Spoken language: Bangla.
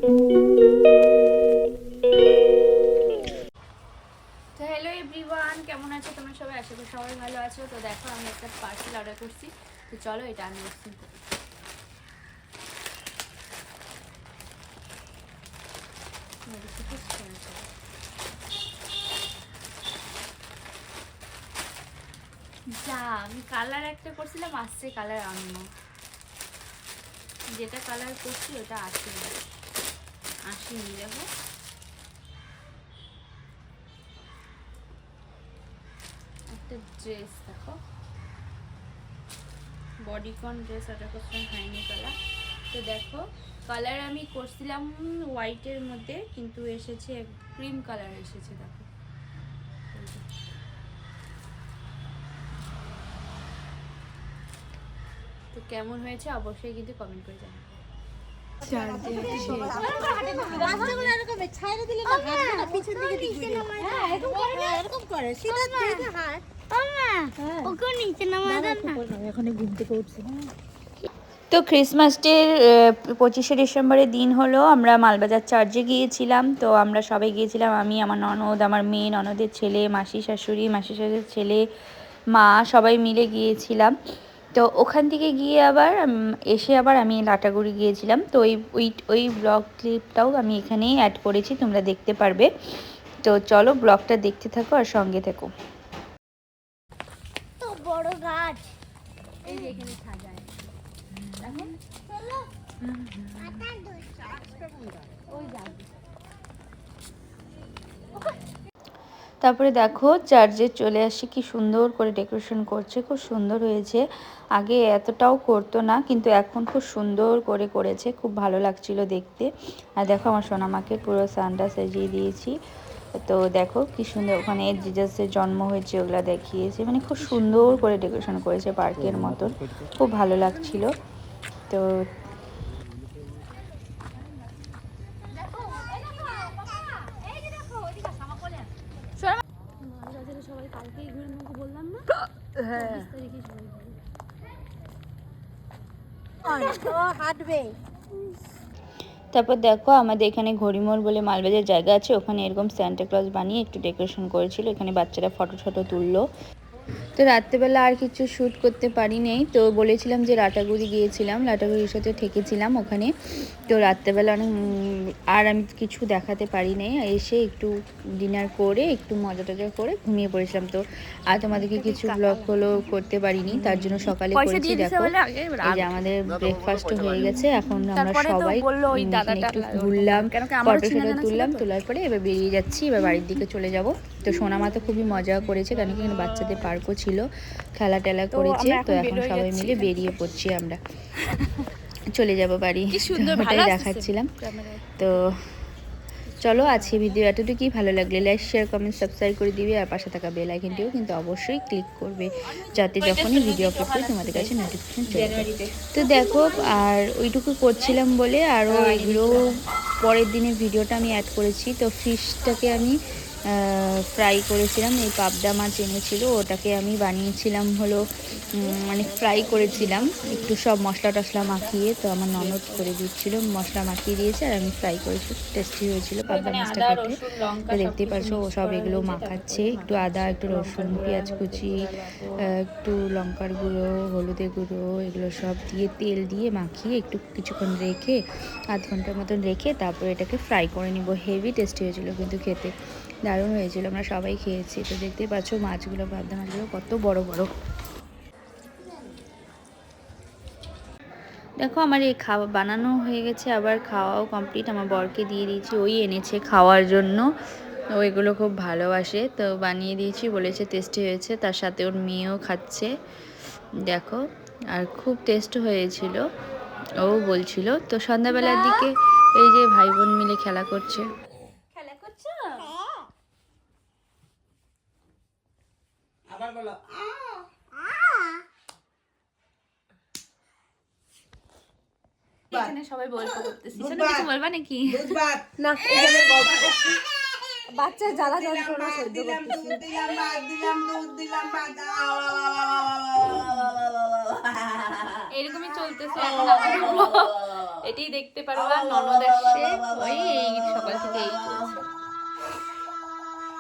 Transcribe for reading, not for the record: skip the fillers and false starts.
তো হ্যালো এভরিওয়ান, কেমন আছো তোমরা সবাই? আশা করি সবাই ভালো আছো। তো দেখো আমি একটা পার্সেল অর্ডার করছি, তো চলো এটা আনবক্সিং করি। যা আমি কালার একটা করছিলাম, আসছে কালার অন্য, যেটা কালার করছি ওটা আসেনি। দেখো একটা ড্রেস, দেখো বডিকন ড্রেস অর্ডার করছিলাম, হাইনি কালার। তো দেখো কালার আমি করছিলাম হোয়াইটের মধ্যে, কিন্তু এসেছে ক্রিম কালার এসেছে। দেখো তো কেমন হয়েছে অবশ্যই কিন্তু কমেন্ট করে জানাবে। তো ক্রিসমাস ডের 25শে ডিসেম্বরের দিন হলো আমরা মালবাজার চার্চে গিয়েছিলাম। তো আমরা সবাই গিয়েছিলাম, আমি, আমার ননদ, আমার মেয়ে, ননদের ছেলে, মাসি শাশুড়ি, মাসি শাশুড়ির ছেলে, মা, সবাই মিলে গিয়েছিলাম। তো ওখান থেকে গিয়ে আবার এসে আবার আমি লাটাগুড়ি গিয়েছিলাম। তো ওই ব্লগ ক্লিপটাও আমি এখানেই অ্যাড করেছি, তোমরা দেখতে পারবে। তো চলো ব্লগটা দেখতে থাকো আর সঙ্গে থেকো। তো বড় গাছ এই যে এখানে সাজায় তারপরে দেখো চার্চে চলে আসি, কি সুন্দর করে ডেকোরেশন করছে, খুব সুন্দর হয়েছে। আগে এতটাও করতো না, কিন্তু এখন খুব সুন্দর করে করেছে, খুব ভালো লাগছিল দেখতে। আর দেখো আমার সোনামাকে পুরো সানটা সাজিয়ে দিয়েছি। তো দেখো কি সুন্দর ওখানে জিজাসের জন্ম হয়েছে ওগুলা দেখিয়েছে, মানে খুব সুন্দর করে ডেকোরেশন করেছে পার্কের মতন, খুব ভালো লাগছিল। তো সবাই কালকেই ঘুরে আমাকে বললাম না, হ্যাঁ 20 তারিখে সবাই হাঁটবে। তারপর দেখো আমাদের এখানে ঘড়িমোড় বলে মালবাজার জায়গা আছে, ওখানে এরকম স্যান্টা ক্লজ বানিয়ে একটু ডেকোরেশন করেছিল, এখানে বাচ্চারা ফটো তুললো। তো রাত্রেবেলা আর কিছু শ্যুট করতে পারি নেই, তো বলেছিলাম যে লাটাগুড়ি গিয়েছিলাম, লাটাগুড়ির সাথে থেকেছিলাম ওখানে। তো রাত্রেবেলা অনেক আর আমি কিছু দেখাতে পারি নাই, এসে একটু ডিনার করে একটু মজা টজা করে ঘুমিয়ে পড়েছিলাম। তো আর তোমাদেরকে কিছু ব্লগ হলো করতে পারিনি, তার জন্য সকালে করেছি। দেখো এই যে আমাদের ব্রেকফাস্টও হয়ে গেছে, এখন আমরা সবাই একটু ঘুরলাম, ফটো তুললাম, তোলার পরে এবার বেরিয়ে যাচ্ছি, এবার বাড়ির দিকে চলে যাব। তো সোনামা তো খুবই মজা করেছে, কারণ কি এখানে বাচ্চাদের পার্কও ছিল, খেলা টেলা করেছে। তো এখন সবাই মিলে বেরিয়ে পড়ছি, আমরা চলে যাব বাড়ি, ওটাই দেখাচ্ছিলাম। তো চলো আজকে ভিডিও এতটুকুই, ভালো লাগলে লাইক, শেয়ার, কমেন্ট, সাবস্ক্রাইব করে দিবে, আর পাশে থাকা বেল আইকনটিও কিন্তু অবশ্যই ক্লিক করবে, যাতে যখনই ভিডিও আপলোড করি তোমাদের কাছে নোটিফিকেশন চলে যায়। তো দেখো আর ওইটুকু করছিলাম বলে আরও এগুলো পরের দিনের ভিডিওটা আমি অ্যাড করেছি। তো ফিশটাকে আমি ফ্রাই করেছিলাম, এই পাবদা মাছ এনেছিল, ওটাকে আমি বানিয়েছিলাম হলো মানে ফ্রাই করেছিলাম একটু সব মশলা টশলা মাখিয়ে। তো আমার ননদ করে দিচ্ছিল, মশলা মাখিয়ে দিয়েছে আর আমি ফ্রাই করেছি, টেস্টি হয়েছিল পাবদা মাছটা খেতে। তো দেখতেই পারছো ও সব এগুলো মাখাচ্ছে, একটু আদা, একটু রসুন, পেঁয়াজ কুচি, একটু লঙ্কার গুঁড়ো, হলুদের গুঁড়ো, এগুলো সব দিয়ে তেল দিয়ে মাখিয়ে একটু কিছুক্ষণ রেখে, আধ ঘন্টার মতন রেখে তারপরে এটাকে ফ্রাই করে নিব। হেভি টেস্টি হয়েছিল কিন্তু খেতে, দারুণ হয়েছিল, আমরা সবাই খেয়েছি। তো দেখতেই পাচ্ছ মাছগুলো, পাবদা মাছগুলো কত বড় বড়। দেখো আমার এই খাওয়া বানানো হয়ে গেছে, আবার খাওয়াও কমপ্লিট, আমার বরকে দিয়ে দিয়েছি, ওই এনেছে খাওয়ার জন্য, ও এগুলো খুব ভালোবাসে। তো বানিয়ে দিয়েছি, বলেছে টেস্টি হয়েছে, তার সাথে ওর মেয়েও খাচ্ছে দেখো, আর খুব টেস্ট হয়েছিল ও বলছিল। তো সন্ধ্যাবেলার দিকে এই যে ভাই বোন মিলে খেলা করছে। আবার বলো এখানে সবাই গল্প করতেছি, কিছু বলবা নাকি? না, বাচ্চা জ্বালা যন্ত্রণা সহ্য করতেছি। এরকমই চলতেছে এখন। এটাই দেখতে পারবা ননদ আসছে ওই